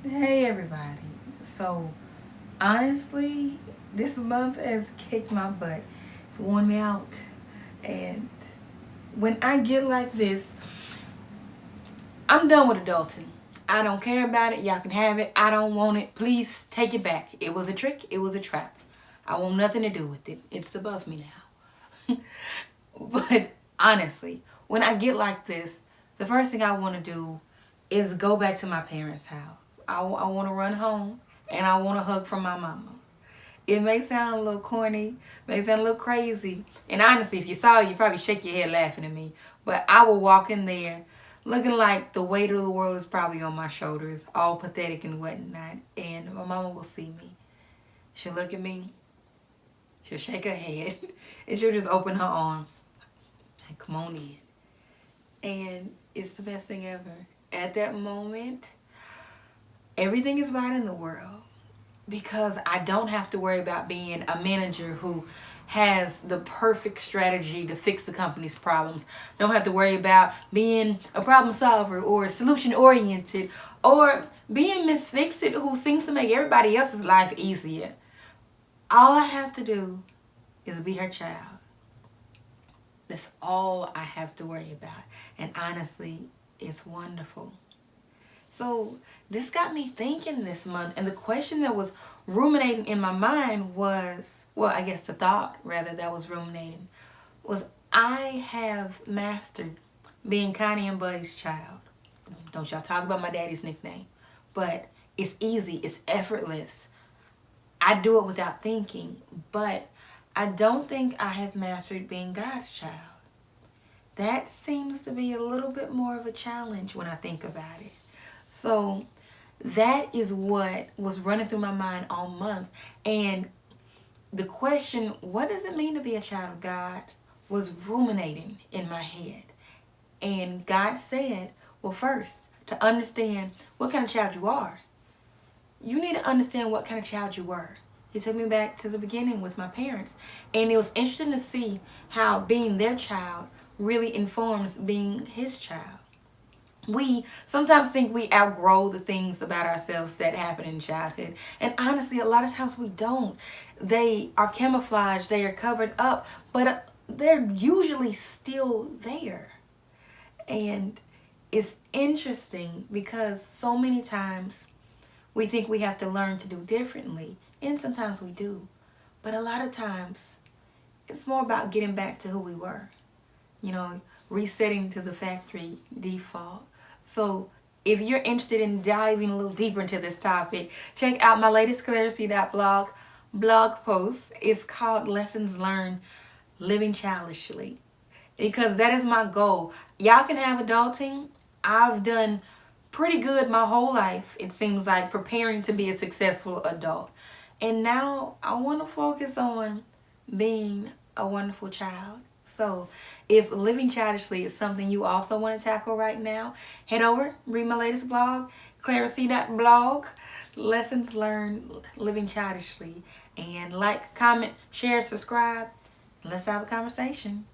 Hey everybody. So honestly, this month has kicked my butt. It's worn me out. And when I get like this, I'm done with adulting. I don't care about it. Y'all can have it. I don't want it. Please take it back. It was a trick. It was a trap. I want nothing to do with it. It's above me now. But honestly, when I get like this, the first thing I want to do is go back to my parents' house. I want to run home and I want to hug from my mama. It may sound a little corny, may sound a little crazy. And honestly, if you saw it, you'd probably shake your head laughing at me. But I will walk in there looking like the weight of the world is probably on my shoulders, all pathetic and whatnot. And my mama will see me. She'll look at me, she'll shake her head, and she'll just open her arms. Like, come on in. And it's the best thing ever. At that moment, everything is right in the world because I don't have to worry about being a manager who has the perfect strategy to fix the company's problems. Don't have to worry about being a problem solver or solution oriented or being Miss Fix-It who seems to make everybody else's life easier. All I have to do is be her child. That's all I have to worry about. And honestly, it's wonderful. So this got me thinking this month, and the question that was ruminating in my mind was, well, I guess the thought rather that was ruminating was, I have mastered being Connie and Buddy's child. Don't y'all talk about my daddy's nickname, but it's easy, it's effortless. I do it without thinking, but I don't think I have mastered being God's child. That seems to be a little bit more of a challenge when I think about it. So that is what was running through my mind all month. And the question, what does it mean to be a child of God, was ruminating in my head. And God said, well, first, to understand what kind of child you are, you need to understand what kind of child you were. He took me back to the beginning with my parents. And it was interesting to see how being their child really informs being his child. We sometimes think we outgrow the things about ourselves that happen in childhood. And honestly, a lot of times we don't. They are camouflaged, they are covered up, but they're usually still there. And it's interesting because so many times we think we have to learn to do differently. And sometimes we do. But a lot of times it's more about getting back to who we were. Resetting to the factory default. So if you're interested in diving a little deeper into this topic, check out my latest blog post. It's called Lessons Learned Living Childishly. Because that is my goal. Y'all can have adulting. I've done pretty good my whole life, it seems like, preparing to be a successful adult. And now I want to focus on being a wonderful child. So if living childishly is something you also want to tackle right now, head over, read my latest blog, Clarisee.blog, Lessons Learned Living Childishly. And like, comment, share, subscribe. Let's have a conversation.